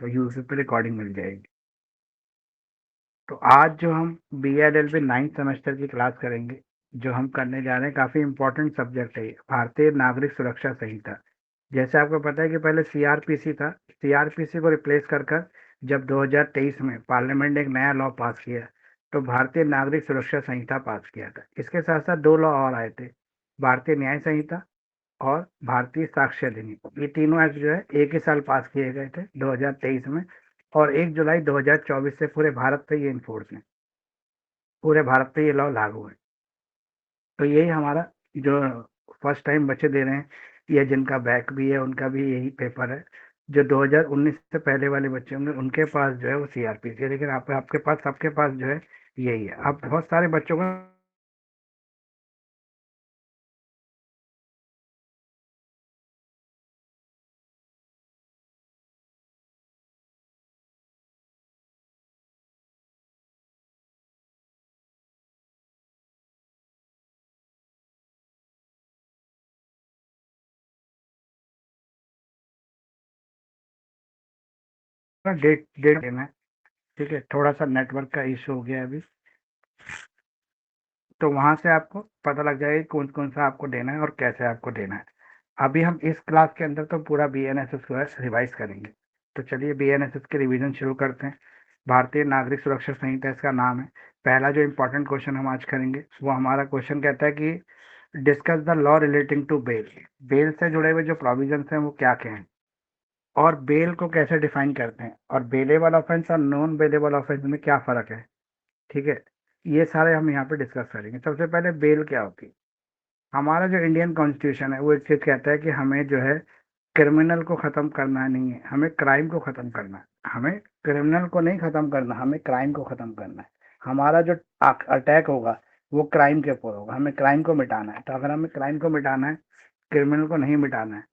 तो यूट्यूब पे रिकॉर्डिंग मिल जाएगी। तो आज जो हम B Ed L B 9th semester की क्लास करेंगे, जो हम करने जा रहे हैं, काफ़ी इंपॉर्टेंट सब्जेक्ट है ये, भारतीय नागरिक सुरक्षा संहिता। जैसे आपको पता है कि पहले सीआरपीसी था, सीआरपीसी को रिप्लेस कर कर जब 2023 में पार्लियामेंट ने एक नया लॉ पास किया, तो भारतीय नागरिक सुरक्षा संहिता पास किया था। इसके साथ साथ दो लॉ और आए थे, भारतीय न्याय संहिता और भारतीय साक्ष्य अधिनियम। ये तीनों एक्ट जो है एक ही साल पास किए गए थे 2023 में, और 1 जुलाई 2024 से पूरे भारत पे ये इन्फोर्स है, पूरे भारत पे ये लॉ लागू है। तो यही हमारा जो फर्स्ट टाइम बच्चे दे रहे हैं, या जिनका बैक भी है उनका भी यही पेपर है। जो 2019 से पहले वाले बच्चे होंगे उनके पास जो है वो सीआरपीसी है, लेकिन आपके पास, सबके पास जो है यही है। अब बहुत सारे बच्चों का डेट डेट देना है। ठीक है, थोड़ा सा नेटवर्क का इशू हो गया है अभी, तो वहां से आपको पता लग जाएगा कि कौन कौन सा आपको देना है और कैसे आपको देना है। अभी हम इस क्लास के अंदर तो पूरा बीएनएसएस को रिवाइज करेंगे। तो चलिए बीएनएसएस के रिवीजन शुरू करते हैं। भारतीय नागरिक सुरक्षा संहिता इसका नाम है। पहला जो इम्पोर्टेंट क्वेश्चन हम आज करेंगे, वो हमारा क्वेश्चन कहता है कि discuss the law relating to bail. Bail से जुड़े हुए जो प्रोविजंस हैं वो क्या क्या हैं, और बेल को कैसे डिफाइन करते हैं, और बेलेबल ऑफेंस और नॉन बेलेबल ऑफेंस में क्या फ़र्क है। ठीक है, ये सारे हम यहाँ पे डिस्कस करेंगे। सबसे पहले बेल क्या होती है। हमारा जो इंडियन कॉन्स्टिट्यूशन है वो एक चीज़ कहता है कि हमें जो है क्रिमिनल को ख़त्म करना नहीं है, हमें क्राइम को ख़त्म करना है। हमें क्रिमिनल को नहीं ख़त्म करना, हमें क्राइम को ख़त्म करना है। हमारा जो अटैक होगा वो क्राइम के ऊपर होगा, हमें क्राइम को मिटाना है। तो अगर हमें क्राइम को मिटाना है, क्रिमिनल को नहीं मिटाना है,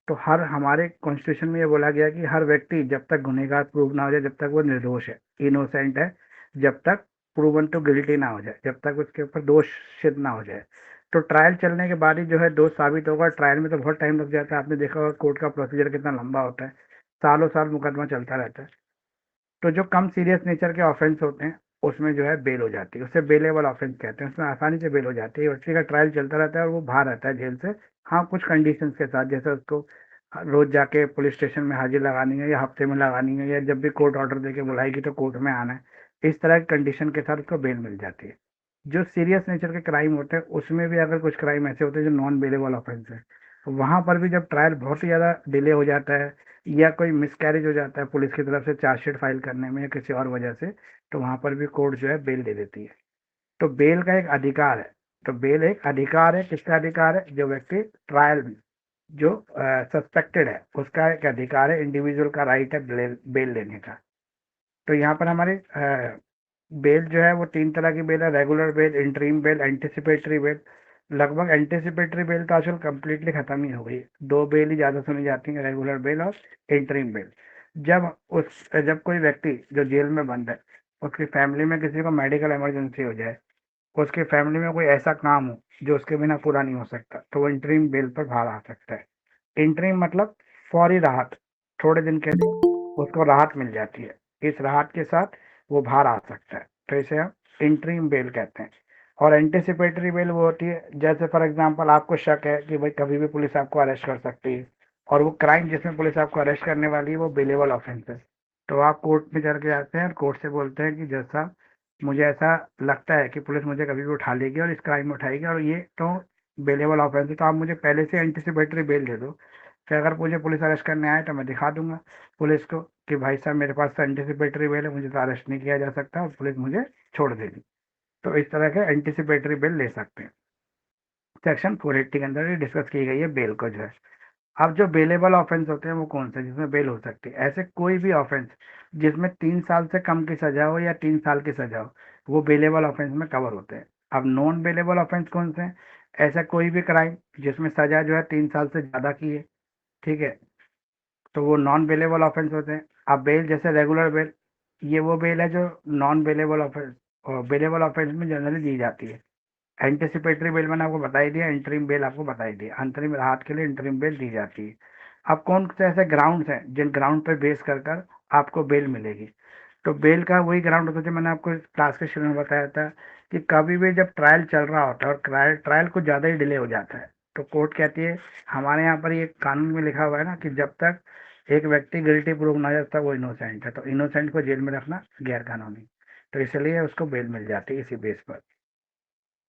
तो हर हमारे कॉन्स्टिट्यूशन में ये बोला गया कि हर व्यक्ति जब तक गुनहगार प्रूव ना हो जाए, जब तक वो निर्दोष है, इनोसेंट है, जब तक प्रूवन टू गिल्टी ना हो जाए, जब तक उसके ऊपर दोष सिद्ध ना हो जाए, तो ट्रायल चलने के बाद ही जो है दोष साबित होगा। ट्रायल में तो बहुत टाइम लग जाता है, आपने देखा होगा कोर्ट का प्रोसीजर कितना लंबा होता है, सालों साल मुकदमा चलता रहता है। तो जो कम सीरियस नेचर के ऑफेंस होते हैं उसमें जो है बेल हो जाती है, उसे बेलेबल ऑफेंस कहते हैं। उसमें आसानी से बेल हो जाती है, बच्चे का ट्रायल चलता रहता है और वो बाहर रहता है जेल से। हाँ, कुछ कंडीशंस के साथ, जैसे उसको रोज जाके पुलिस स्टेशन में हाजिर लगानी है, या हफ्ते में लगानी है, या जब भी कोर्ट ऑर्डर देके बुलाएगी तो कोर्ट में आना है। इस तरह की कंडीशन के साथ उसको बेल मिल जाती है। जो सीरियस नेचर के क्राइम होते हैं उसमें भी अगर कुछ क्राइम ऐसे होते हैं जो नॉन बेलेबल ऑफेंस है, तो वहां पर भी जब ट्रायल बहुत ही ज्यादा डिले हो जाता है, या कोई मिसकैरेज हो जाता है पुलिस की तरफ से चार्जशीट फाइल करने में या किसी और वजह से, तो वहां पर भी कोर्ट जो है बेल दे देती है। तो बेल का एक अधिकार है। तो बेल एक अधिकार है, किसका अधिकार है, जो व्यक्ति ट्रायल में जो सस्पेक्टेड है उसका एक अधिकार है, इंडिविजुअल का राइट है बेल लेने का। तो यहाँ पर हमारे बेल जो है वो तीन तरह की बेल है, regular bell, interim bell, anticipatory bell. लगभग एंटिसिपेटरी बेल तो आजकल कम्प्लीटली खत्म ही हो गई है, दो बेल ही ज्यादा सुनी जाती है, रेगुलर बेल और इंटरिम बेल। जब कोई व्यक्ति जो जेल में बंद है, उसकी फैमिली में किसी को मेडिकल इमरजेंसी हो जाए, उसकी फैमिली में कोई ऐसा काम हो जो उसके बिना पूरा नहीं हो सकता, तो वो इंटरिम बेल पर बाहर आ सकता है। इंटरिम मतलब फौरी राहत, थोड़े दिन के लिए उसको राहत मिल जाती है, इस राहत के साथ वो बाहर आ सकता है। तो इसे हम इंटरिम बेल कहते हैं। और एंटिसिपेटरी बेल वो होती है, जैसे फॉर एग्जांपल आपको शक है कि भाई कभी भी पुलिस आपको अरेस्ट कर सकती है, और वो क्राइम जिसमें पुलिस आपको अरेस्ट करने वाली है वो बेलेबल ऑफेंस है, तो आप कोर्ट में चल के जाते हैं और कोर्ट से बोलते हैं कि जैसा मुझे ऐसा लगता है कि पुलिस मुझे कभी भी उठा लेगी और इस क्राइम में उठाएगी, और ये तो बेलेबल ऑफेंस है, तो आप मुझे पहले से एंटिसिपेटरी बेल दे दो। फिर अगर मुझे पुलिस अरेस्ट करने आए तो मैं दिखा दूंगा पुलिस को कि भाई साहब मेरे पास तो एंटिसिपेटरी बेल है, मुझे तो अरेस्ट नहीं किया जा सकता, और पुलिस मुझे छोड़ देगी। तो इस तरह के एंटिसिपेटरी बेल ले सकते हैं। सेक्शन 480 के अंदर ये डिस्कस की गई है बेल को जो है। अब जो बेलेबल ऑफेंस होते हैं वो कौन से, जिसमें बेल हो सकती है, ऐसे कोई भी ऑफेंस जिसमें 3 साल से कम की सजा हो या 3 साल की सजा हो, वो बेलेबल ऑफेंस में कवर होते हैं। अब नॉन बेलेबल ऑफेंस कौन से हैं, ऐसा कोई भी क्राइम जिसमें सजा जो है 3 साल से ज्यादा की है, ठीक है, तो वो नॉन बेलेबल ऑफेंस होते हैं। अब बेल, जैसे रेगुलर बेल, ये वो बेल है जो नॉन बेलेबल ऑफेंस और बेलेबल ऑफेंस में जनरली दी जाती है। एंटिसिपेटरी बेल मैंने आपको बता ही दिया, इंटरिम बेल आपको बता ही दिया, अंतरिम राहत के लिए इंटरिम बेल दी जाती है। अब कौन से ऐसे ग्राउंड्स हैं जिन ग्राउंड पर बेस कर कर आपको बेल मिलेगी। तो बेल का वही ग्राउंड होता है जो मैंने आपको क्लास के शुरू में बताया था कि कभी भी जब ट्रायल चल रहा होता है और ट्रायल ट्रायल कुछ ज़्यादा ही डिले हो जाता है तो कोर्ट कहती है, हमारे यहाँ पर ये कानून में लिखा हुआ है ना कि जब तक एक व्यक्ति गिल्टी प्रूव ना हो जाता वो इनोसेंट है, तो इनोसेंट को जेल में रखना गैर कानूनी, तो इसलिए उसको बेल मिल जाती है इसी बेस पर।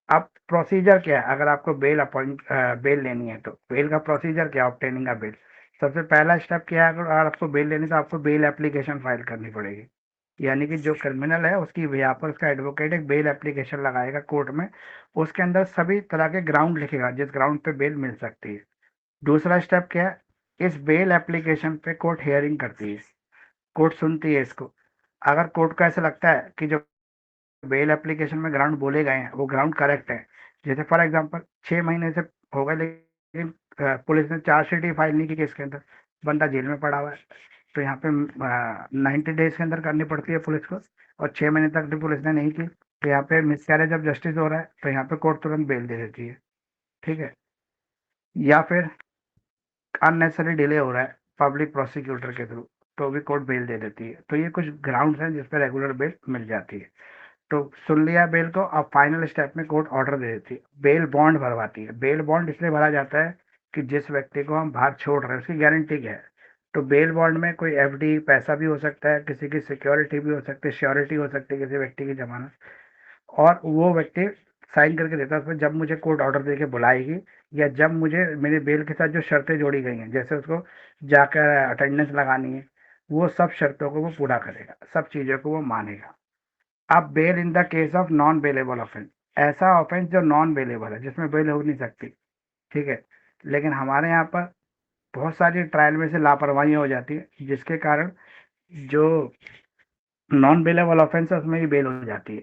अब प्रोसीजर क्या है अगर आपको बेल लेनी है, तो बेल का प्रोसीजर क्या है ऑब्टेनिंग का बेल। सबसे पहला स्टेप क्या है, अगर आपको बेल लेनी है तो आपको बेल एप्लीकेशन फाइल करनी पड़ेगी। यानी कि जो क्रिमिनल है उसकी बिहार पर उसका एडवोकेट एक बेल एप्लीकेशन लगाएगा कोर्ट में, उसके अंदर सभी तरह के ग्राउंड लिखेगा जिस ग्राउंड पे बेल मिल सकती है। दूसरा स्टेप क्या है, इस बेल एप्लीकेशन पे कोर्ट हियरिंग करती है, कोर्ट सुनती है इसको। अगर कोर्ट को ऐसा लगता है कि जो बेल एप्लीकेशन में ग्राउंड बोले गए हैं वो ग्राउंड करेक्ट है, जैसे फॉर एग्जांपल 6 महीने से हो गए लेकिन पुलिस ने चार्जशीट ही फाइल नहीं की केस के अंदर, बंदा जेल में पड़ा हुआ है, तो यहाँ पे 90 डेज के अंदर करनी पड़ती है पुलिस को, और 6 महीने तक भी पुलिस ने नहीं की तो यहाँ पे मिसकैरेज ऑफ जस्टिस हो रहा है, तो यहाँ पे कोर्ट तुरंत बेल दे देती है। ठीक है, या फिर अननेसेसरी डिले हो रहा है पब्लिक प्रोसिक्यूटर के थ्रू, तो भी कोर्ट बेल दे देती है। तो ये कुछ ग्राउंड्स हैं जिस पे रेगुलर बेल मिल जाती है। तो सुन लिया बेल को, अब फाइनल स्टेप में कोर्ट ऑर्डर दे देती है, बेल बॉन्ड भरवाती है। बेल बॉन्ड इसलिए भरा जाता है कि जिस व्यक्ति को हम बाहर छोड़ रहे हैं उसकी गारंटी क्या है। तो बेल बॉन्ड में कोई एफडी पैसा भी हो सकता है, किसी की सिक्योरिटी भी हो सकती है, श्योरिटी हो सकती है किसी व्यक्ति की जमानत, और वो व्यक्ति साइन करके देता है उसमें जब मुझे कोर्ट ऑर्डर दे के बुलाएगी या जब मुझे मेरे बेल के साथ जो शर्तें जोड़ी गई हैं, जैसे उसको जाकर अटेंडेंस लगानी है, वो सब शर्तों को वो पूरा करेगा, सब चीज़ों को वो मानेगा। अब bail in the case of non bailable offence, ऐसा ऑफेंस जो नॉन बेलेबल है जिसमें बेल हो नहीं सकती। ठीक है, लेकिन हमारे यहाँ पर बहुत सारी ट्रायल में से लापरवाही हो जाती है जिसके कारण जो नॉन बेलेबल ऑफेंस है उसमें भी बेल हो जाती है।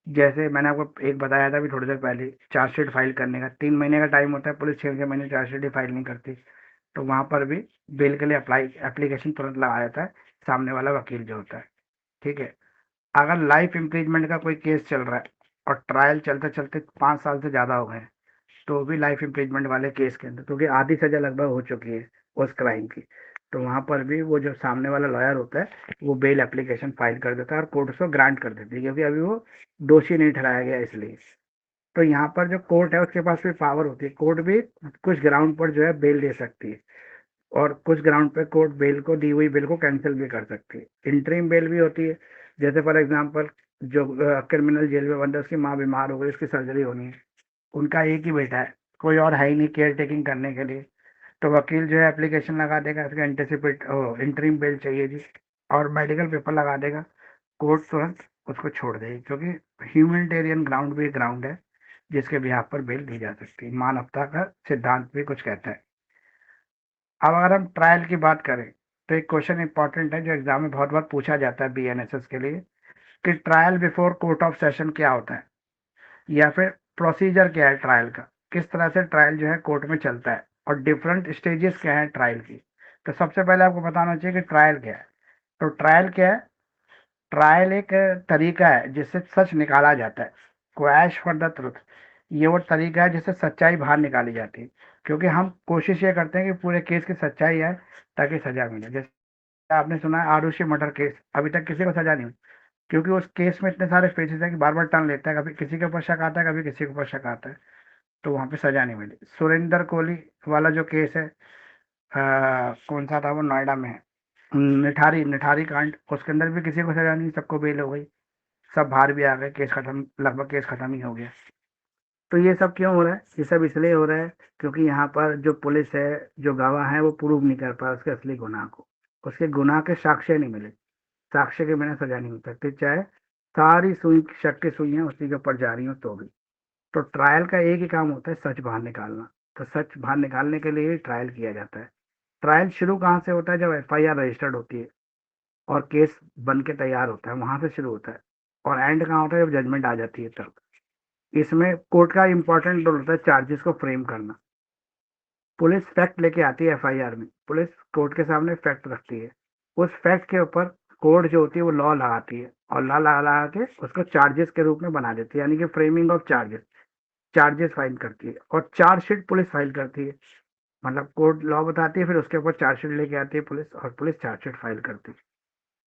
जैसे मैंने आपको एक बताया था अभी थोड़ी देर पहले, चार्जशीट फाइल करने का 3 महीने का टाइम होता है, पुलिस 6 6 महीने चार्जशीट ही फाइल नहीं करती, तो वहां पर भी बेल के लिए अप्लाई एप्लीकेशन तुरंत लगाया जाता है सामने वाला वकील जो होता है। ठीक है, अगर लाइफ इम्प्रिजमेंट का कोई केस चल रहा है और ट्रायल चलते चलते 5 साल से ज़्यादा हो गए हैं, तो भी लाइफ इम्प्रिजमेंट वाले केस के अंदर, क्योंकि आधी सजा लगभग हो चुकी है उस क्राइम की, तो वहां पर भी वो जो सामने वाला लॉयर होता है वो बेल एप्लीकेशन फाइल कर देता है और कोर्ट उसको ग्रांट कर देती है, क्योंकि अभी वो दोषी नहीं ठहराया गया इसलिए। तो यहाँ पर जो कोर्ट है उसके पास भी पावर होती है, कोर्ट भी कुछ ग्राउंड पर जो है बेल दे सकती है, और कुछ ग्राउंड पे कोर्ट बेल को दी हुई बेल को कैंसिल भी कर सकती है। इंटरिम बेल भी होती है, जैसे फॉर एग्जांपल जो क्रिमिनल जेल में बंदा उसकी माँ बीमार हो गई, उसकी सर्जरी होनी है, उनका एक ही बेटा है, कोई और है ही नहीं केयर टेकिंग करने के लिए, तो वकील जो है एप्लीकेशन लगा देगा इसका एंटिसिपेट इंटरिम बेल चाहिए जी, और मेडिकल पेपर लगा देगा, कोर्ट तुरंत उसको छोड़ देगी, क्योंकि ह्यूमैनिटेरियन ग्राउंड भी एक ग्राउंड है जिसके बिहाफ पर बेल दी जा सकती है, मानवता का सिद्धांत भी कुछ कहता है। अब अगर हम ट्रायल की बात करें तो एक क्वेश्चन इंपॉर्टेंट है जो एग्जाम में बहुत बार पूछा जाता है बीएनएसएस के लिए, कि trial before court of session क्या होता है, या फिर प्रोसीजर क्या है ट्रायल का, किस तरह से ट्रायल जो है कोर्ट में चलता है, और डिफरेंट स्टेजेस क्या है ट्रायल की। तो सबसे पहले आपको बताना चाहिए कि ट्रायल क्या है। तो ट्रायल क्या है, ट्रायल एक तरीका है जिससे सच निकाला जाता है, क्वैश फॉर द ट्रुथ, ये वो तरीका है जिससे सच्चाई बाहर निकाली जाती है, क्योंकि हम कोशिश ये करते हैं कि पूरे केस की सच्चाई है ताकि सजा मिले। जैसे आपने सुना है आरुषि मर्डर केस, अभी तक किसी को सजा नहीं हुई, क्योंकि उस केस में इतने सारे फेसेस हैं कि बार बार टर्न लेता है, कभी किसी के ऊपर शक आता है कभी किसी के ऊपर शक आता है, तो वहां पे सजा नहीं मिली। सुरेंद्र कोहली वाला जो केस है, कौन सा था वो, नोएडा में है, निठारी निठारी कांड, उसके अंदर भी किसी को सजा नहीं, सबको बेल हो गई, सब बाहर भी आ गए, केस खत्म, लगभग केस खत्म ही हो गया। तो ये सब क्यों हो रहा है, ये सब इसलिए हो रहा है क्योंकि यहाँ पर जो पुलिस है, जो गवाह है वो प्रूव नहीं कर पाया उसके असली गुनाह को, उसके गुनाह के साक्ष्य नहीं मिले, साक्ष्य के बिना सजा नहीं हो सकती, चाहे सारी सुई शक की सुइयां उसी के ऊपर जा रही हो तो भी। तो ट्रायल का एक ही काम होता है, सच बाहर निकालना। तो सच बाहर निकालने के लिए ही ट्रायल किया जाता है। ट्रायल शुरू कहाँ से होता है, जब एफआईआर रजिस्टर्ड होती है और केस बन के तैयार होता है, वहां से शुरू होता है, और एंड कहाँ होता है, जब जजमेंट आ जाती है तब। इसमें कोर्ट का इंपॉर्टेंट रोल होता है चार्जेस को फ्रेम करना। पुलिस फैक्ट लेके आती है एफआईआर में, पुलिस कोर्ट के सामने फैक्ट रखती है, उस फैक्ट के ऊपर कोर्ट जो होती है वो लॉ लगाती है, और लॉ लगा लगा के उसको चार्जेस के रूप में बना देती है, यानी कि framing of charges, charges file करती है, और चार्जशीट पुलिस फाइल करती है। मतलब कोर्ट लॉ बताती है, फिर उसके ऊपर चार्जशीट लेके आती है पुलिस, और पुलिस चार्जशीट फाइल करती है।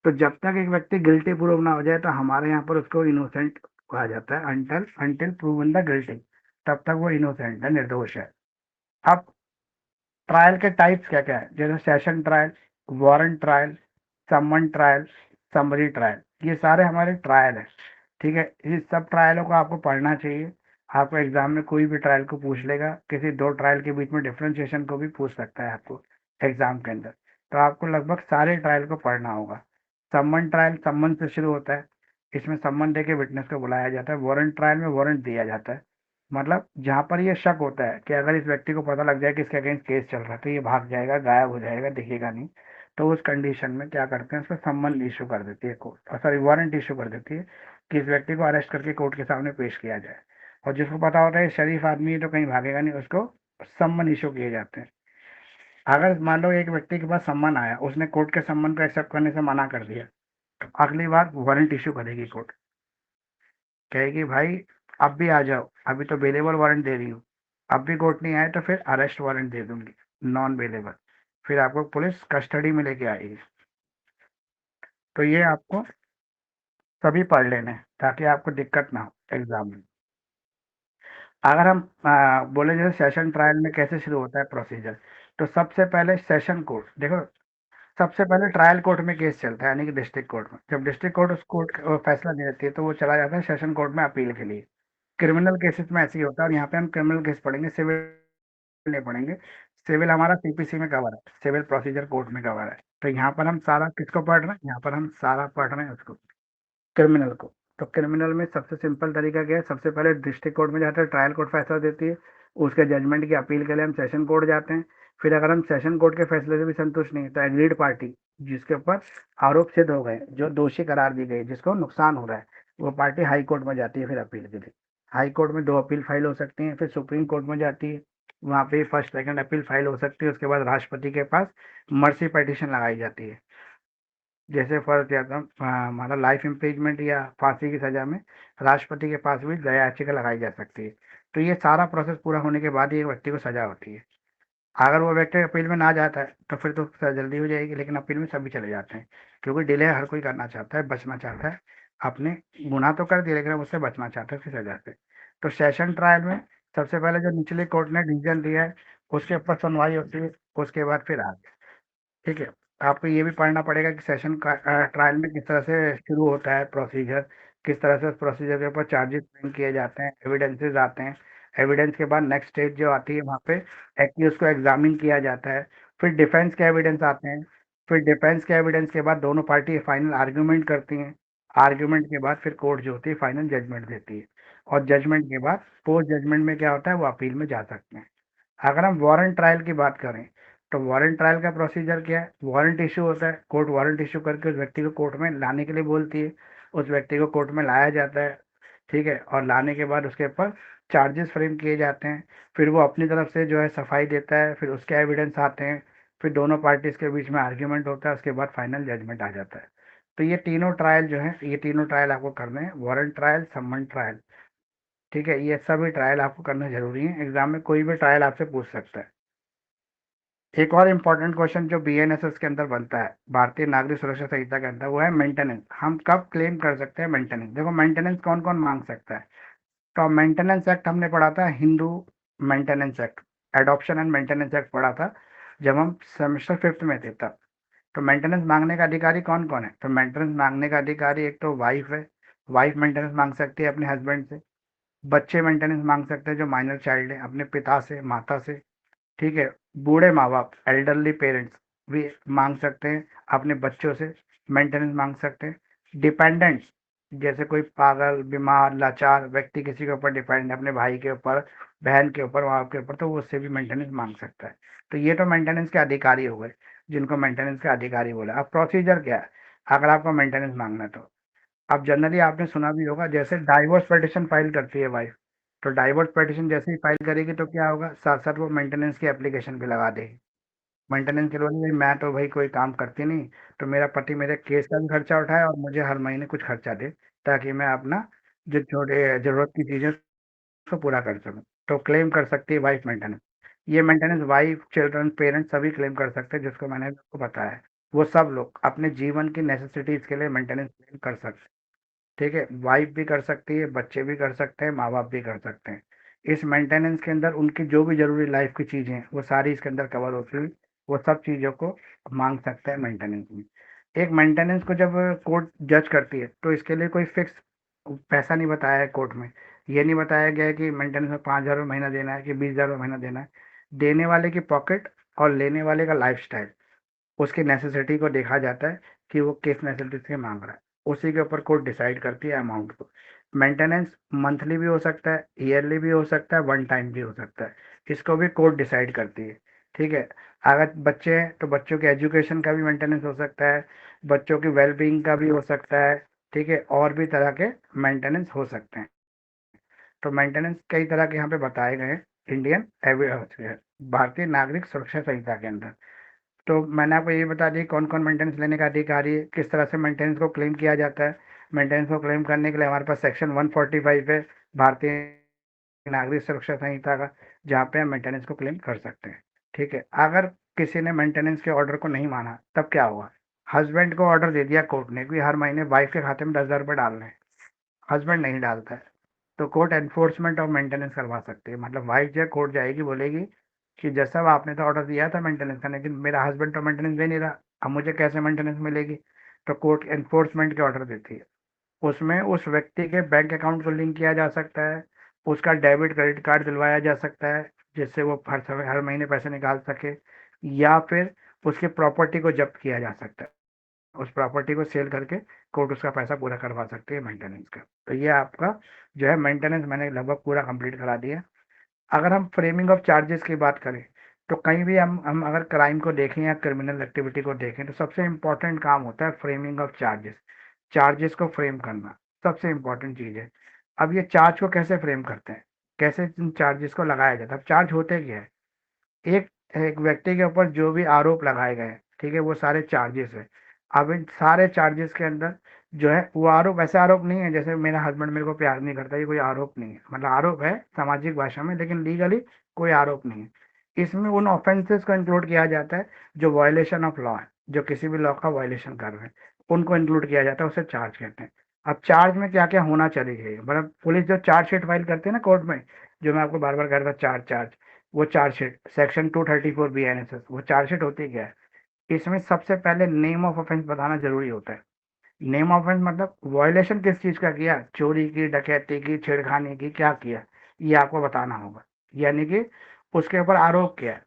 तो जब तक एक व्यक्ति गिल्टी प्रूव ना हो जाए तो हमारे यहाँ पर उसको इनोसेंट कहा जाता है, until until proven the guilty, तब तक वो इनोसेंट है, निर्दोष है। अब ट्रायल के टाइप्स क्या क्या है, जैसे सेशन ट्रायल, वारंट ट्रायल, समन ट्रायल, समरी ट्रायल, ये सारे हमारे ट्रायल है। ठीक है, इस सब ट्रायलों को आपको पढ़ना चाहिए। आपको एग्जाम में कोई भी ट्रायल को पूछ लेगा, किसी दो ट्रायल के बीच में डिफरेंशिएशन को भी पूछ सकता है आपको एग्जाम के अंदर। तो आपको लगभग सारे ट्रायल को पढ़ना होगा। समन ट्रायल सम्मन से शुरू होता है, इसमें सम्मन दे के विटनेस को बुलाया जाता है। वारंट ट्रायल में वारंट दिया जाता है, मतलब जहाँ पर ये शक होता है कि अगर इस व्यक्ति को पता लग जाए कि इसके अगेंस्ट केस चल रहा है तो ये भाग जाएगा, गायब हो जाएगा, दिखेगा नहीं। तो उस कंडीशन में क्या करते हैं, उसको सम्मन इशू कर देती है कोर्ट, सॉरी वारंट इशू कर देती है कि इस व्यक्ति को अरेस्ट करके कोर्ट के सामने पेश किया जाए। और जिसको पता होता है ये शरीफ आदमी है तो कहीं भागेगा नहीं, उसको सम्मन इशू किए जाते हैं। अगर मान लो एक व्यक्ति के पास सम्मन आया, उसने कोर्ट के सम्मन को एक्सेप्ट करने से मना कर दिया, तो अगली बार वारंट इशू करेगी कोर्ट, कहेगी भाई अब भी आ जाओ, अभी तो बेलेबल वारंट दे रही हूँ, अब भी कोर्ट नहीं आए तो फिर अरेस्ट वारंट दे दूंगी, नॉन बेलेबल, फिर आपको पुलिस कस्टडी में लेके आएगी। तो ये आपको सभी पढ़ लेने हैं ताकि आपको दिक्कत ना हो एग्जाम में। अगर हम बोले जैसे सेशन ट्रायल में कैसे शुरू होता है प्रोसीजर, तो सबसे पहले सेशन कोर्ट देखो, सबसे पहले ट्रायल कोर्ट में केस चलता है, यानी कि डिस्ट्रिक्ट कोर्ट में। जब डिस्ट्रिक्ट कोर्ट उस कोर्ट फैसला दे देती है तो वो चला जाता है सेशन कोर्ट में अपील के लिए। क्रिमिनल केसेस में ऐसे ही होता है, और यहाँ पे हम क्रिमिनल केस पढ़ेंगे, सिविल नहीं पढ़ेंगे। सिविल हमारा सीपीसी में कवर है, सिविल प्रोसीजर कोर्ट में कवर है। तो यहाँ पर हम सारा किसको पढ़ रहे हैं, यहाँ पर हम सारा पढ़ रहे हैं उसको, क्रिमिनल को। तो क्रिमिनल में सबसे सिंपल तरीका क्या है, सबसे पहले डिस्ट्रिक्ट कोर्ट में जाते हैं, ट्रायल कोर्ट फैसला देती है, उसके जजमेंट की अपील के लिए हम सेशन कोर्ट जाते हैं। फिर अगर हम सेशन कोर्ट के फैसले से भी संतुष्ट नहीं है तो एग्रीड पार्टी, जिसके ऊपर आरोप सिद्ध हो गए, जो दोषी करार दी गई, जिसको नुकसान हो रहा है, वो पार्टी हाई कोर्ट में जाती है फिर अपील के लिए। हाई कोर्ट में दो अपील फाइल हो सकती हैं, फिर सुप्रीम कोर्ट में जाती है, वहाँ पे फर्स्ट सेकंड अपील फाइल हो सकती है। उसके बाद राष्ट्रपति के पास मर्सी पटिशन लगाई जाती है, जैसे फर्ज हमारा लाइफ इम्प्रिजमेंट या फांसी की सजा में राष्ट्रपति के पास भी दया याचिका लगाई जा सकती है। तो ये सारा प्रोसेस पूरा होने के बाद ही एक व्यक्ति को सजा होती है। अगर वो व्यक्ति अपील में ना जाता है तो फिर तो सजा जल्दी हो जाएगी, लेकिन अपील में सभी चले जाते हैं, क्योंकि डिले हर कोई करना चाहता है, बचना चाहता है, अपने गुनाह तो कर दिया लेकिन अब उससे बचना चाहता है फिर सजा से। तो सेशन ट्रायल में सबसे पहले जो निचले कोर्ट ने डिसीजन दिया है उसके ऊपर सुनवाई होती है, उसके बाद फिर आगे। ठीक है, आपको ये भी पढ़ना पड़ेगा कि सेशन का ट्रायल में किस तरह से शुरू होता है प्रोसीजर, किस तरह से उस प्रोसीजर के ऊपर चार्जेस फ्रेम किए जाते हैं, एविडेंसेस आते हैं। एविडेंस के बाद नेक्स्ट स्टेज जो आती है, वहाँ पे एक्यूज को एग्जामिन किया जाता है। फिर डिफेंस के एविडेंस आते हैं, फिर डिफेंस के एविडेंस के बाद दोनों पार्टी फाइनल आर्ग्यूमेंट करती हैं। आर्ग्यूमेंट के बाद फिर कोर्ट जो होती है फाइनल जजमेंट देती है, और जजमेंट के बाद पोस्ट जजमेंट में क्या होता है, वो अपील में जा सकते हैं। अगर हम वारंट ट्रायल की बात करें तो वारंट ट्रायल का प्रोसीजर क्या है, वारंट इशू होता है, कोर्ट वारंट इशू करके उस व्यक्ति को कोर्ट में लाने के लिए बोलती है, उस व्यक्ति को कोर्ट में लाया जाता है। ठीक है, और लाने के बाद उसके ऊपर चार्जेस फ्रेम किए जाते हैं, फिर वो अपनी तरफ से जो है सफाई देता है, फिर उसके एविडेंस आते हैं, फिर दोनों पार्टीज के बीच में आर्ग्यूमेंट होता है, उसके बाद फाइनल जजमेंट आ जाता है। तो ये तीनों ट्रायल जो है, ये तीनों ट्रायल आपको करने हैं, वारंट ट्रायल, सम्मन ट्रायल। ठीक है, ये सभी ट्रायल आपको करना जरूरी है, एग्जाम में कोई भी ट्रायल आपसे पूछ सकता है। एक और इम्पोर्टेंट क्वेश्चन जो बीएनएसएस के अंदर बनता है, भारतीय नागरिक सुरक्षा संहिता के अंदर, वो है मेंटेनेंस। हम कब क्लेम कर सकते हैं मेंटेनेंस, देखो मेंटेनेंस कौन कौन मांग सकता है। तो मेंटेनेंस एक्ट हमने पढ़ा था, Hindu maintenance act, adoption and maintenance act पढ़ा था जब हम सेमेस्टर फिफ्थ में थे तब। तो मेंटेनेंस मांगने का अधिकारी कौन कौन है, तो मेंटेनेंस मांगने का अधिकारी एक तो वाइफ है, वाइफ मेंटेनेंस मांग सकती है अपने हस्बैंड से। बच्चे मेंटेनेंस मांग सकते हैं जो माइनर चाइल्ड है, अपने पिता से, माता से। ठीक है, बूढ़े माँ बाप, एल्डरली पेरेंट्स भी मांग सकते हैं अपने बच्चों से, मेंटेनेंस मांग सकते हैं। डिपेंडेंट्स, जैसे कोई पागल, बीमार, लाचार व्यक्ति किसी के ऊपर डिपेंड है, अपने भाई के ऊपर, बहन के ऊपर, माँ बाप के ऊपर, तो वो उससे भी मेंटेनेंस मांग सकता है। तो ये तो मेंटेनेंस के अधिकारी हो गए, जिनको मेंटेनेंस के अधिकारी बोला। अब प्रोसीजर क्या है अगर आपको मेंटेनेंस मांगना है तो, अब जनरली आपने सुना भी होगा, जैसे डाइवोर्स पिटिशन फाइल करती है वाइफ, तो डाइवोर्स पिटिशन जैसे ही फाइल करेगी तो क्या होगा, साथ साथ वो मेंटेनेंस की एप्लीकेशन भी लगा देगी। मेंटेनेंस के लिए बोलेगी, मैं तो भाई कोई काम करती नहीं, तो मेरा पति मेरे केस का भी खर्चा उठाए और मुझे हर महीने कुछ खर्चा दे, ताकि मैं अपना जो छोटे जरूरत की चीजें उसको पूरा कर सकूं। तो क्लेम कर सकती है वाइफ मेंटेनेंस। ये मेंटेनेंस वाइफ, चिल्ड्रन, पेरेंट्स सभी क्लेम कर सकते हैं, जिसको मैंने आपको बताया है। वो सब लोग अपने जीवन की नेसेसिटीज के लिए मेंटेनेंस क्लेम कर सकते हैं। ठीक है, वाइफ भी कर सकती है, बच्चे भी कर सकते हैं, माँ बाप भी कर सकते हैं। इस मेंटेनेंस के अंदर उनकी जो भी जरूरी लाइफ की चीजें हैं वो सारी इसके अंदर कवर होती हुई वो सब चीजों को मांग सकते हैं मेंटेनेंस में। एक मेंटेनेंस को जब कोर्ट जज करती है तो इसके लिए कोई फिक्स पैसा नहीं बताया है कोर्ट में। ये नहीं बताया गया है कि मेंटेनेंस में 5,000 महीना देना है कि 20,000 महीना देना है। देने वाले की पॉकेट और लेने वाले का लाइफ, उसकी नेसेसिटी को देखा जाता है कि वो किस नेसेसिटी से मांग रहा है। उसी के ऊपर कोर्ट डिसाइड करती है अमाउंट को। मेंटेनेंस मंथली भी हो सकता है, ईयरली भी हो सकता है, वन टाइम भी हो सकता है। इसको भी कोर्ट डिसाइड करती है। ठीक है, अगर बच्चे हैं तो बच्चों के एजुकेशन का भी मेंटेनेंस हो सकता है, बच्चों की वेलबींग का भी हो सकता है। ठीक है, और भी तरह के मेंटेनेंस हो सकते हैं। तो मेंटेनेंस कई तरह के यहाँ पे बताए गए हैं इंडियन भारतीय नागरिक सुरक्षा संहिता के अंदर। तो मैंने आपको ये बता दिया कौन कौन मेंटेनेंस लेने का अधिकारी है, किस तरह से मेंटेनेंस को क्लेम किया जाता है। मेंटेनेंस को क्लेम करने के लिए हमारे पास सेक्शन 145 है भारतीय नागरिक सुरक्षा संहिता का, जहाँ पे हम मेंटेनेंस को क्लेम कर सकते हैं। ठीक है, अगर किसी ने मेंटेनेंस के ऑर्डर को नहीं माना तब क्या हुआ। हस्बैंड को ऑर्डर दे दिया कोर्ट ने कि हर महीने वाइफ के खाते में 10,000 रुपये डालने हैं, हस्बैंड नहीं डालता है तो कोर्ट एनफोर्समेंट ऑफ मेंटेनेंस करवा सकती है। मतलब वाइफ जो कोर्ट जाएगी, बोलेगी कि जैसा आपने तो ऑर्डर दिया था मेंटेनेंस का, लेकिन मेरा हस्बैंड तो मेंटेनेंस दे नहीं रहा, अब मुझे कैसे मेंटेनेंस मिलेगी। तो कोर्ट एनफोर्समेंट के ऑर्डर देती है। उसमें उस व्यक्ति के बैंक अकाउंट को लिंक किया जा सकता है, उसका डेबिट क्रेडिट कार्ड दिलवाया जा सकता है जिससे वो हर समय हर महीने पैसे निकाल सके, या फिर उसकी प्रॉपर्टी को जब्त किया जा सकता है। उस प्रॉपर्टी को सेल करके कोर्ट उसका पैसा पूरा करवा सकती है मेंटेनेंस का। तो ये आपका जो है मेंटेनेंस मैंने लगभग पूरा कंप्लीट करा दिया। अगर हम फ्रेमिंग ऑफ चार्जेस की बात करें तो कहीं भी हम अगर क्राइम को देखें या क्रिमिनल एक्टिविटी को देखें तो सबसे इम्पोर्टेंट काम होता है फ्रेमिंग ऑफ चार्जेस। चार्जेस को फ्रेम करना सबसे इम्पोर्टेंट चीज़ है। अब ये चार्ज को कैसे फ्रेम करते हैं, कैसे इन चार्जेस को लगाया जाता है। अब चार्ज होते क्या है, एक एक व्यक्ति के ऊपर जो भी आरोप लगाए गए हैं, ठीक है, वो सारे चार्जेस है। अब इन सारे चार्जेस के अंदर जो है वो आरोप ऐसे आरोप नहीं है जैसे मेरा हस्बैंड मेरे को प्यार नहीं करता, ये कोई आरोप नहीं है। मतलब आरोप है सामाजिक भाषा में, लेकिन लीगली कोई आरोप नहीं है। इसमें उन ऑफेंसेस को इंक्लूड किया जाता है जो वायलेशन ऑफ लॉ है, जो किसी भी लॉ का वायलेशन कर रहे हैं उनको इंक्लूड किया जाता है, उसे चार्ज कहते हैं। अब चार्ज में क्या क्या होना चाहिए, मतलब पुलिस जो चार्जशीट फाइल करते हैं ना कोर्ट में, जो मैं आपको बार बार कह रहा था चार्ज चार्ज, वो चार्जशीट सेक्शन 234 BNSS, वो चार्जशीट होती क्या है। इसमें सबसे पहले नेम ऑफ ऑफेंस बताना जरूरी होता है। नेम ऑफ ऑफेंस मतलब वायलेशन किस चीज का किया, चोरी की, डकैती की, छेड़खानी की, क्या किया, ये आपको बताना होगा। यानी कि उसके ऊपर आरोप क्या है।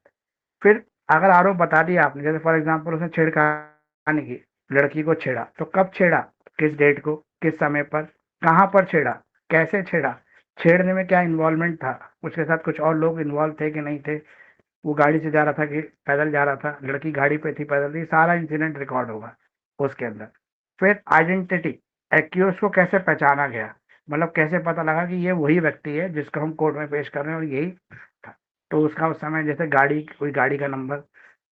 फिर अगर आरोप बता दिया आपने, जैसे फॉर एग्जाम्पल उसने छेड़खानी की, लड़की को छेड़ा, तो कब छेड़ा, किस डेट को, किस समय पर, कहाँ पर छेड़ा, कैसे छेड़ा, छेड़ने में क्या इन्वॉल्वमेंट था, उसके साथ कुछ और लोग इन्वॉल्व थे कि नहीं थे, वो गाड़ी से जा रहा था कि पैदल जा रहा था, लड़की गाड़ी पे थी पैदल थी, सारा इंसिडेंट रिकॉर्ड होगा उसके अंदर। फिर आइडेंटिटी, एक्यूज को कैसे पहचाना गया, मतलब कैसे पता लगा कि ये वही व्यक्ति है जिसको हम कोर्ट में पेश कर रहे हैं और यही था। तो उसका उस समय जैसे गाड़ी, कोई गाड़ी का नंबर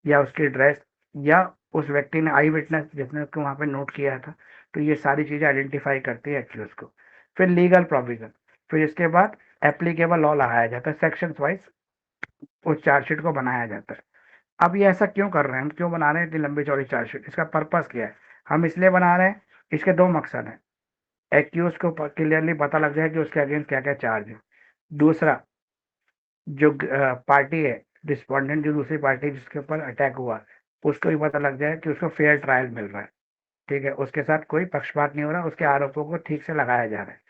या उसकी ड्रेस, या उस व्यक्ति ने आई विटनेस जिसने उसको वहां पे नोट किया था, तो ये सारी चीजें आइडेंटिफाई करती है एक्यूज को। फिर लीगल प्रोविजन, फिर इसके बाद एप्लीकेबल लॉ लगाया जाता है, सेक्शन वाइज उस चार्जशीट को बनाया जाता है। अब ये ऐसा क्यों कर रहे हैं, हम क्यों बना रहे हैं इतनी लंबी चौड़ी चार्जशीट, इसका पर्पस क्या है। हम इसलिए बना रहे हैं, इसके दो मकसद हैं। एक्यूज को क्लियरली पता लग जाए कि उसके अगेंस्ट क्या क्या चार्ज है। दूसरा, जो पार्टी है रिस्पोंडेंट, जो दूसरी पार्टी जिसके ऊपर अटैक हुआ, उसको भी पता लग जाए कि उसको फेयर ट्रायल मिल रहा है। ठीक है, उसके साथ कोई पक्षपात नहीं हो रहा, उसके आरोपों को ठीक से लगाया जा रहा है।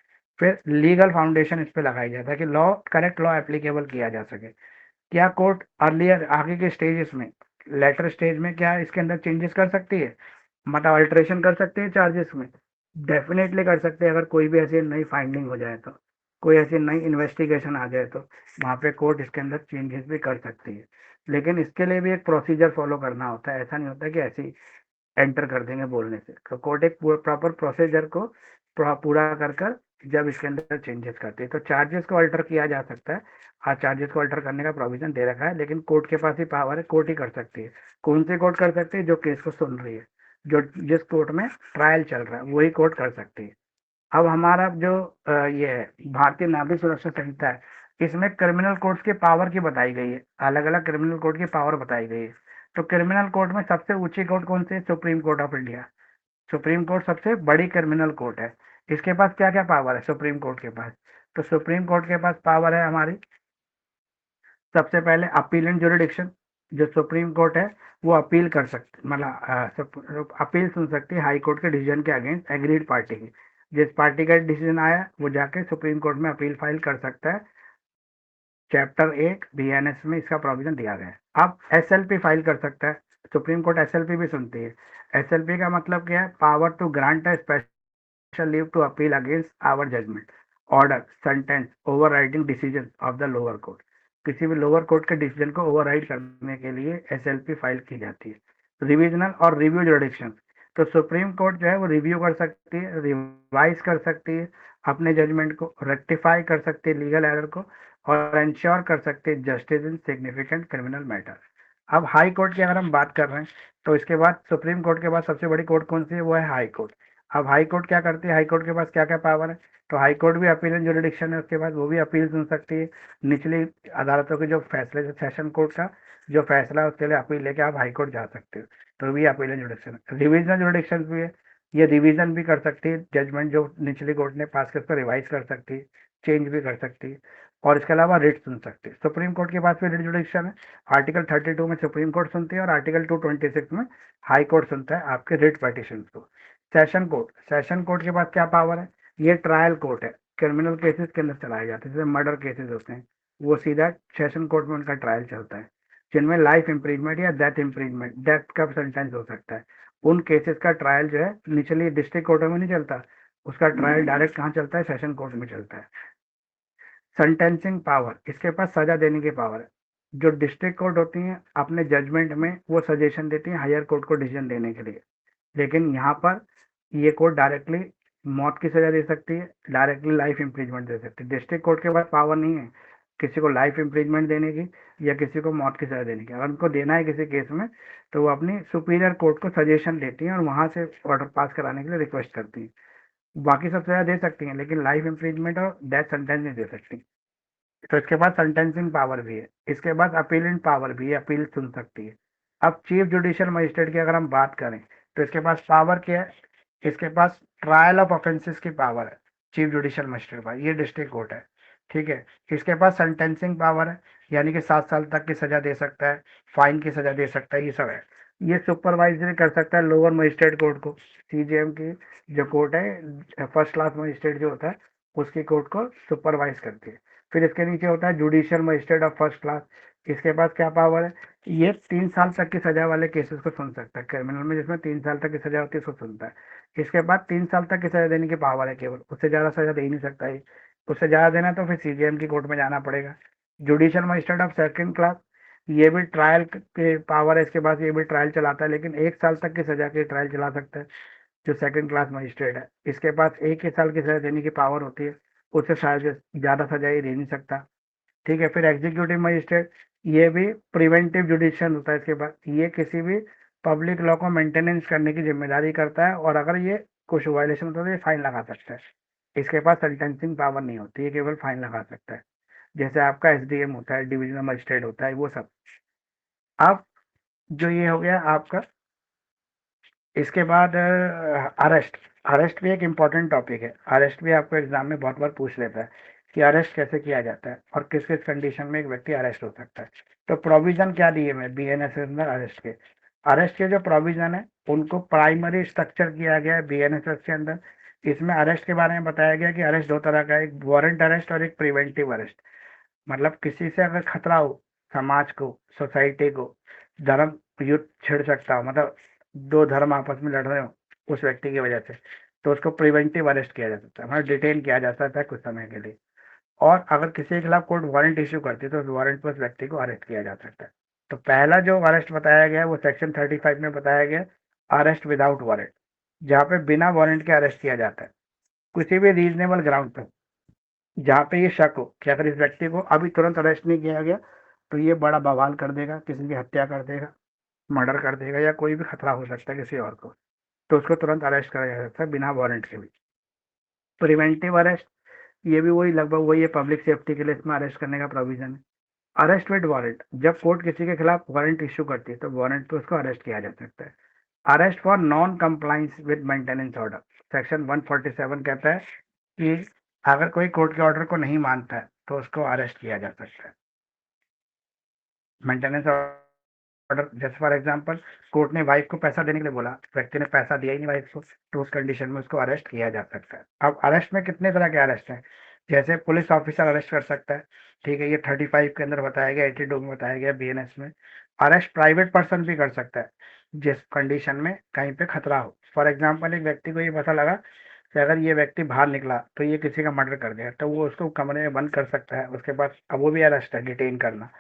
फिर लीगल फाउंडेशन इस पे लगाई जाता है कि लॉ, करेक्ट लॉ एप्लीकेबल किया जा सके। क्या कोर्ट अर्लियर आगे के स्टेजेस में, लेटर स्टेज में क्या इसके अंदर चेंजेस कर सकती है, मतलब अल्ट्रेशन कर सकते हैं चार्जेस में। डेफिनेटली कर सकते हैं, अगर कोई भी ऐसी नई फाइंडिंग हो जाए तो, कोई ऐसी नई इन्वेस्टिगेशन आ जाए तो वहाँ पे कोर्ट इसके अंदर चेंजेस भी कर सकती है। लेकिन इसके लिए भी एक प्रोसीजर फॉलो करना होता है, ऐसा नहीं होता कि ऐसे ही एंटर कर देंगे बोलने से। तो कोर्ट एक प्रॉपर प्रोसीजर को पूरा कर कर जब इसके अंदर चेंजेस करती है। तो चार्जेस को अल्टर किया जा सकता है, हाँ चार्जेस को अल्टर करने का प्रोविजन दे रखा है, लेकिन कोर्ट के पास ही पावर है, कोर्ट ही कर सकती है। कौन सी कोर्ट कर सकती है, जो केस को सुन रही है, जो जिस कोर्ट में ट्रायल चल रहा है वही कोर्ट कर सकती है। अब हमारा जो ये है भारतीय नागरिक सुरक्षा संहिता है, इसमें क्रिमिनल कोर्ट्स के पावर की बताई गई है, अलग अलग क्रिमिनल कोर्ट की पावर बताई गई है। तो क्रिमिनल कोर्ट में सबसे ऊंची कोर्ट कौन सी है? Supreme court of India. Supreme court सबसे बड़ी क्रिमिनल कोर्ट है। इसके पास क्या क्या पावर है सुप्रीम कोर्ट के पास? तो सुप्रीम कोर्ट के पास पावर है हमारी, सबसे पहले अपील एंड जुरिडिक्शन। जो सुप्रीम कोर्ट है वो अपील कर सकती, मतलब अपील सुन सकती है हाई कोर्ट के डिसीजन के अगेंस्ट एग्रीड पार्टी की। जिस पार्टी का डिसीजन आया वो जाके सुप्रीम कोर्ट में अपील फाइल कर सकता है। चैप्टर 8 बीएनएस में इसका प्रोविजन दिया गया है। अब एसएलपी फाइल कर सकता है, सुप्रीम कोर्ट एसएलपी भी सुनती है। एसएलपी का मतलब क्या है? Power to grant a special leave to appeal against our judgment, order, sentence, overriding decision of the lower court. किसी भी लोअर कोर्ट के डिसीजन को ओवरराइड करने के लिए एसएलपी फाइल की जाती है। रिविजनल और रिव्यू जुरिडिक्शन, तो सुप्रीम कोर्ट जो है वो रिव्यू कर सकती है, रिवाइज कर सकती है अपने जजमेंट को, रेक्टिफाई कर सकती है लीगल एरर को, और इंश्योर कर सकते हैं justice in significant criminal matter. अब हाई कोर्ट की अगर हम बात कर रहे हैं तो इसके बाद सुप्रीम कोर्ट के बाद सबसे बड़ी कोर्ट कौन सी है? वो है हाई कोर्ट। अब हाई कोर्ट क्या करती है? हाई कोर्ट के पास क्या क्या पावर है? तो हाई कोर्ट भी अपील एंड जुरिडिक्शन है, उसके बाद वो भी अपील सुन सकती है निचली अदालतों के जो फैसले, जो सेशन कोर्ट का जो फैसला है उसके लिए अपील लेके आप हाई कोर्ट जा सकते हो। तो भी अपील एंड जुरिडिक्शन है। रिविजनल जुरिडिक्शन भी है, ये रिवीजन भी कर सकती है जजमेंट जो निचली कोर्ट ने पास किया उसको रिवाइज कर सकती है, चेंज भी कर सकती है, और इसके अलावा रिट सुन सकते हैं। सुप्रीम कोर्ट के पास भी रिट जुडिक्शन है। आर्टिकल 32 में सुप्रीम कोर्ट सुनती है और आर्टिकल 226 में हाई कोर्ट सुनता है आपके रिट पिटिशन को। सेशन कोर्ट, सेशन कोर्ट के पास क्या पावर है? ये ट्रायल कोर्ट है, क्रिमिनल केसेस के अंदर चलाए जाते हैं, जैसे मर्डर केसेस होते हैं वो सीधा सेशन कोर्ट में उनका ट्रायल चलता है, जिनमें लाइफ इम्प्रीजमेंट या डेथ इम्प्रीजमेंट, डेथ का सेंटेंस हो सकता है। उन केसेस का ट्रायल जो है निचली डिस्ट्रिक्ट कोर्टों में नहीं चलता, उसका ट्रायल डायरेक्ट कहाँ चलता है? सेशन कोर्ट में चलता है। सेंटेंसिंग पावर, इसके पास सजा देने की पावर है। जो डिस्ट्रिक्ट कोर्ट होती हैं अपने जजमेंट में वो सजेशन देती हैं हायर कोर्ट को डिसीजन देने के लिए, लेकिन यहाँ पर ये कोर्ट डायरेक्टली मौत की सजा दे सकती है, डायरेक्टली लाइफ इम्प्रीजमेंट दे सकती है। डिस्ट्रिक्ट कोर्ट के पास पावर नहीं है किसी को लाइफ इम्प्रीजमेंट देने की या किसी को मौत की सजा देने की। अगर उनको देना है किसी केस में तो वो अपनी सुपीरियर कोर्ट को सजेशन देती हैं और वहां से ऑर्डर पास कराने के लिए रिक्वेस्ट करती हैं। बाकी सब सजा दे सकती हैं लेकिन लाइफ इम्प्रीजमेंट और डेथ सेंटेंस नहीं दे सकती। तो इसके पास सेंटेंसिंग पावर भी है, इसके पास अपीलेंट पावर भी है, अपील सुन सकती है। अब चीफ जुडिशियल मजिस्ट्रेट की अगर हम बात करें तो इसके पास पावर क्या है? इसके पास ट्रायल ऑफ ऑफेंसेस की पावर है चीफ जुडिशियल मजिस्ट्रेट पास, ये डिस्ट्रिक्ट कोर्ट है, ठीक है। इसके पास सेंटेंसिंग पावर है, यानी कि 7 साल तक की सजा दे सकता है, फाइन की सजा दे सकता है, ये सब है। ये सुपरवाइजरी कर सकता है लोअर मजिस्ट्रेट कोर्ट को, सीजेएम की जो कोर्ट है फर्स्ट क्लास मजिस्ट्रेट जो होता है उसकी कोर्ट को सुपरवाइज करती है। फिर इसके नीचे होता है judicial magistrate of first class. इसके पास क्या पावर है? ये 3 साल तक की सजा वाले केसेस को सुन सकता है, क्रिमिनल में जिसमें 3 साल तक की सजा होती है उसको सुनता है। इसके बाद 3 साल तक की सजा देने की पावर है केवल, उससे ज्यादा सजा दे ही नहीं सकता है। उससे ज्यादा देना तो फिर सीजेएम की कोर्ट में जाना पड़ेगा। Judicial magistrate of second class, ये भी ट्रायल के पावर है इसके पास, ये भी ट्रायल चलाता है लेकिन 1 साल तक की सजा के ट्रायल चला सकता है जो सेकंड क्लास मजिस्ट्रेट है। इसके पास 1 ही साल की सजा देने की पावर होती है, उससे शायद ज्यादा सजा ही दे नहीं सकता, ठीक है। फिर एग्जीक्यूटिव मजिस्ट्रेट, ये भी प्रिवेंटिव जुडिशियल होता है इसके पास, ये किसी भी पब्लिक लॉ को मेंटेनेंस करने की जिम्मेदारी करता है और अगर ये कुछ वायलेशन होता है तो ये फाइन लगा सकता है। इसके पास सेंटेंसिंग पावर नहीं होती है, केवल फाइन लगा सकता है, जैसे आपका एसडीएम होता है, डिविजनल मजिस्ट्रेट होता है, वो सब। अब जो ये हो गया आपका, इसके बाद अरेस्ट। अरेस्ट भी एक इम्पॉर्टेंट टॉपिक है, अरेस्ट भी आपको एग्जाम में बहुत बार पूछ लेता है कि अरेस्ट कैसे किया जाता है और किस किस कंडीशन में एक व्यक्ति अरेस्ट हो सकता है। तो प्रोविजन क्या दिए मैं बीएनएस के अंदर अरेस्ट के जो प्रोविजन है उनको प्राइमरी स्ट्रक्चर किया गया है बीएनएसएस के अंदर। इसमें अरेस्ट के बारे में बताया गया कि अरेस्ट 2 तरह का है, एक वारंट अरेस्ट और एक प्रिवेंटिव अरेस्ट। मतलब किसी से अगर खतरा हो समाज को, सोसाइटी को, धर्म युद्ध छिड़ सकता हो, मतलब 2 धर्म आपस में लड़ रहे हो उस व्यक्ति की वजह से, तो उसको प्रिवेंटिव अरेस्ट किया जा सकता है, मतलब डिटेन किया जा सकता है कुछ समय के लिए। और अगर किसी के खिलाफ कोर्ट वारंट इश्यू करती है तो उस वारंट पर उस व्यक्ति को अरेस्ट किया जा सकता है। तो पहला जो अरेस्ट बताया गया है वो सेक्शन 35 में बताया गया, अरेस्ट विदाउट वारंट, जहाँ पे बिना वारंट के अरेस्ट किया जाता है किसी भी रीजनेबल ग्राउंड पर, जहाँ पे ये शक हो कि अगर इस व्यक्ति को अभी तुरंत अरेस्ट नहीं किया गया तो ये बड़ा बवाल कर देगा, किसी की हत्या कर देगा, मर्डर कर देगा, या कोई भी खतरा हो सकता है किसी और को, तो उसको तुरंत अरेस्ट करा जा सकता है बिना वारंट के भी। प्रिवेंटिव अरेस्ट, ये भी वही लगभग वही है, पब्लिक सेफ्टी के लिए इसमें अरेस्ट करने का प्रोविजन है। अरेस्ट विद वारंट, जब कोर्ट किसी के खिलाफ वारंट इश्यू करती है तो वारंट पे उसको अरेस्ट किया जा सकता है। Arrest for non compliance with maintenance order, section 147 कहता है कि अगर कोई कोर्ट के ऑर्डर को नहीं मानता है तो उसको अरेस्ट किया जा सकता है। मेंटेनेंस ऑर्डर, जैसे फॉर एग्जांपल कोर्ट ने वाइफ को पैसा देने के लिए बोला, व्यक्ति ने पैसा दिया ही नहीं वाइफ को, तो उस कंडीशन में उसको अरेस्ट किया जा सकता है। अब अरेस्ट में कितने तरह के अरेस्ट हैं, जैसे पुलिस ऑफिसर अरेस्ट कर सकता है, ठीक है, ये 35 के अंदर बताया गया, 82 में बताया गया बीएनएस में। अरेस्ट प्राइवेट पर्सन भी कर सकता है जिस कंडीशन में कहीं पे खतरा हो। फॉर एग्जाम्पल एक व्यक्ति को ये पता लगा कि अगर ये व्यक्ति बाहर निकला तो ये किसी का मर्डर कर देगा, तो वो उसको कमरे में बंद कर सकता है, उसके पास अब वो भी अरेस्ट है, डिटेन करना,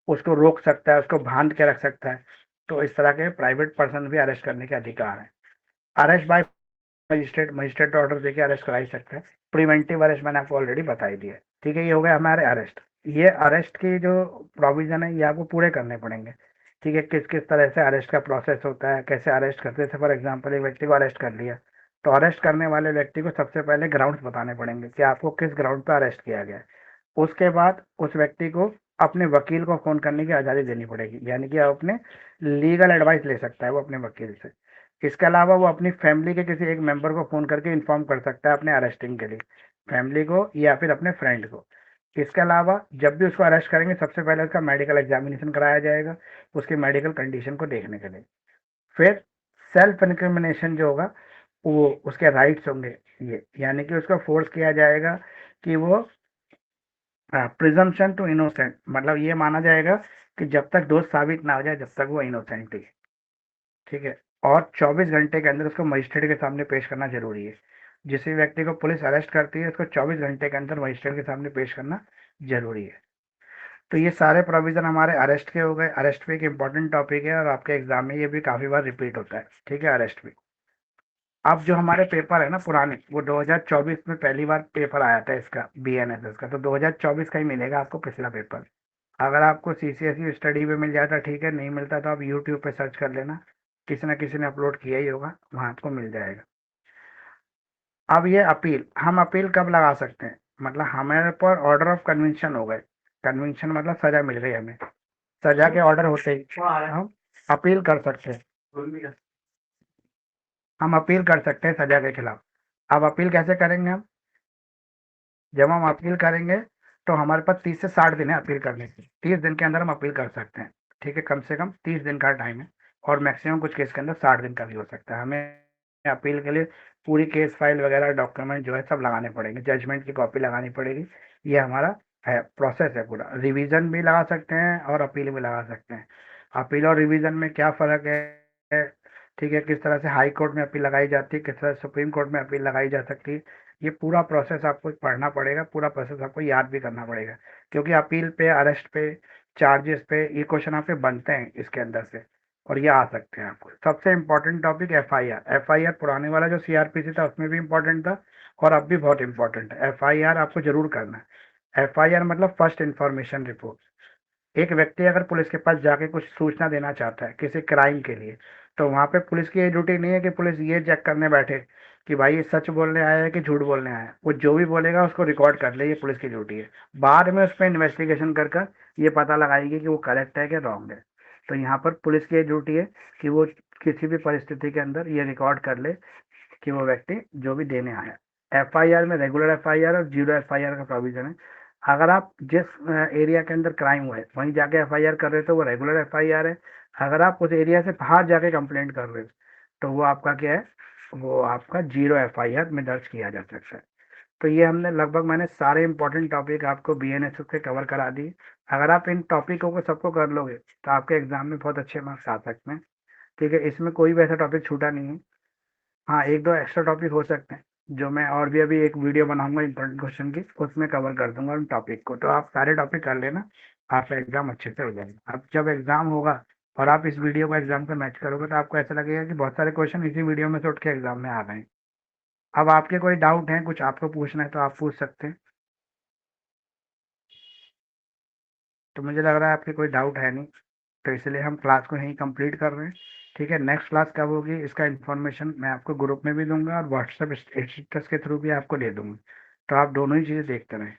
उसको रोक सकता है, उसको बांध के रख सकता है। तो इस तरह के प्राइवेट पर्सन भी अरेस्ट करने के अधिकार है। Arrest by magistrate, magistrate order देके अरेस्ट करा ही सकता है। प्रिवेंटिव अरेस्ट मैंने आपको ऑलरेडी बता ही दिया है। ठीक है, ये हो गए हमारे अरेस्ट। ये अरेस्ट की जो प्रोविजन है ये आपको पूरे करने पड़ेंगे। ठीक है, किस किस तरह से अरेस्ट का प्रोसेस होता है, कैसे अरेस्ट करते थे। फॉर एग्जाम्पल एक व्यक्ति को अरेस्ट कर लिया, तो अरेस्ट करने वाले व्यक्ति को सबसे पहले ग्राउंड्स बताने पड़ेंगे कि आपको किस ग्राउंड पर अरेस्ट किया गया है। उसके बाद उस व्यक्ति को अपने वकील को फोन करने की आज़ादी देनी पड़ेगी, यानी कि आप अपने लीगल एडवाइस ले सकता है वो अपने वकील से। इसके अलावा वो अपनी फैमिली के किसी एक मेंबर को फ़ोन करके इन्फॉर्म कर सकता है अपने अरेस्टिंग के लिए, फैमिली को या फिर अपने फ्रेंड को। इसके अलावा जब भी उसको अरेस्ट करेंगे सबसे पहले उसका मेडिकल एग्जामिनेशन कराया जाएगा, उसकी मेडिकल कंडीशन को देखने के लिए। फिर सेल्फ इंक्रिमिनेशन जो होगा वो उसके राइट्स होंगे, ये यानी कि उसको फोर्स किया जाएगा कि वो प्रिजम्पशन टू इनोसेंट, मतलब ये माना जाएगा कि जब तक दोष साबित ना हो जाए जब तक वो इनोसेंट ही है। ठीक है, और 24 घंटे के अंदर उसको मजिस्ट्रेट के सामने पेश करना जरूरी है। जिस भी व्यक्ति को पुलिस अरेस्ट करती है उसको 24 घंटे के अंदर मजिस्ट्रेट के सामने पेश करना जरूरी है। तो ये सारे प्रोविजन हमारे अरेस्ट के हो गए। अरेस्ट भी एक इंपॉर्टेंट टॉपिक है और आपके एग्जाम में ये भी काफी बार रिपीट होता है। ठीक है, अरेस्ट भी। अब जो हमारे पेपर है ना पुराने, वो 2024 में पहली बार पेपर आया था इसका, बीएनएसएस का, तो 2024 का ही मिलेगा आपको पिछला पेपर। अगर आपको सीसीएसई स्टडी पे मिल जाता ठीक है, नहीं मिलता तो आप यूट्यूब पे सर्च कर लेना, किसी ना किसी ने अपलोड किया ही होगा, वहां आपको मिल जाएगा। अब ये अपील, हम अपील कब लगा सकते हैं, मतलब हमारे पर ऑर्डर ऑफ कन्विक्शन हो गए, कन्विक्शन मतलब सजा मिल गई हमें, सजा के ऑर्डर होते ही हम अपील कर सकते हैं, हम अपील कर सकते हैं सजा के खिलाफ। अब अपील कैसे करेंगे हम, जब हम अपील करेंगे तो हमारे पास 30 से 60 दिन है अपील करने की, 30 दिन के अंदर हम अपील कर सकते हैं। ठीक है, कम से कम 30 दिन का टाइम है, और मैक्सिमम कुछ केस के अंदर 60 दिन का भी हो सकता है। हमें अपील के लिए पूरी केस फाइल वगैरह डॉक्यूमेंट जो है सब लगाने पड़ेंगे, जजमेंट की कॉपी लगानी पड़ेगी। ये हमारा है प्रोसेस है पूरा। रिवीजन भी लगा सकते हैं और अपील भी लगा सकते हैं। अपील और रिवीजन में क्या फ़र्क है, ठीक है, किस तरह से हाई कोर्ट में अपील लगाई जाती है, किस तरह से सुप्रीम कोर्ट में अपील लगाई जा सकती है, ये पूरा प्रोसेस आपको पढ़ना पड़ेगा, पूरा प्रोसेस आपको याद भी करना पड़ेगा, क्योंकि अपील पे, अरेस्ट पे, चार्जेस पे ये क्वेश्चन आपके बनते हैं इसके अंदर से, और ये आ सकते हैं आपको। सबसे इम्पोर्टेंट टॉपिक एफआईआर। एफआईआर पुराने वाला जो सीआरपीसी था उसमें भी इम्पोर्टेंट था और अब भी बहुत इंपॉर्टेंट है। एफआईआर आपको जरूर करना है। एफआईआर मतलब फर्स्ट इंफॉर्मेशन रिपोर्ट। एक व्यक्ति अगर पुलिस के पास जाके कुछ सूचना देना चाहता है किसी क्राइम के लिए, तो वहां पे पुलिस की ये ड्यूटी नहीं है कि पुलिस ये चेक करने बैठे कि भाई ये सच बोलने आया है कि झूठ बोलने आया है। वो जो भी बोलेगा उसको रिकॉर्ड कर ले, ये पुलिस की ड्यूटी है। बाद में उस पर इन्वेस्टिगेशन कर कर ये पता लगाएगी कि वो करेक्ट है कि रॉन्ग है। तो यहाँ पर पुलिस की ये ड्यूटी है कि वो किसी भी परिस्थिति के अंदर ये रिकॉर्ड कर ले कि वो व्यक्ति जो भी देने आया। एफआईआर में रेगुलर एफआईआर और जीरो एफआईआर का प्रोविजन है। अगर आप जिस एरिया के अंदर क्राइम हुआ है वहीं जाके एफआईआर कर रहे हो तो वो रेगुलर एफआईआर है। अगर आप उस एरिया से बाहर जाके कंप्लेंट कर रहे हो तो वो आपका क्या है, वो आपका जीरो एफआईआर में दर्ज किया जा सकता है। तो ये हमने लगभग, मैंने सारे इंपॉर्टेंट टॉपिक आपको बीएनएसएस के कवर करा दिए। अगर आप इन टॉपिकों को सबको कर लोगे तो आपके एग्जाम में बहुत अच्छे मार्क्स आ सकते हैं। ठीक है, इसमें कोई भी ऐसा टॉपिक छूटा नहीं है। हाँ, एक दो एक्स्ट्रा टॉपिक हो सकते हैं जो मैं और भी अभी एक वीडियो बनाऊंगा इंपॉर्टेंट क्वेश्चन की, उसमें कवर कर दूंगा उन टॉपिक को। तो आप सारे टॉपिक कर लेना, आपका एग्जाम अच्छे से हो जाएगा। अब जब एग्जाम होगा और आप इस वीडियो को एग्जाम से मैच करोगे तो आपको ऐसा लगेगा कि बहुत सारे क्वेश्चन इसी वीडियो में से उठ के एग्जाम में आ गए हैं। अब आपके कोई डाउट है, कुछ आपको पूछना है तो आप पूछ सकते हैं। तो मुझे लग रहा है आपके कोई डाउट है नहीं, तो इसलिए हम क्लास को यहीं कंप्लीट कर रहे हैं। ठीक है, नेक्स्ट क्लास कब होगी इसका इन्फॉर्मेशन मैं आपको ग्रुप में भी दूंगा और व्हाट्सएप स्टेटस के थ्रू भी आपको दे दूंगा। तो आप दोनों ही चीज़ें देखते रहें।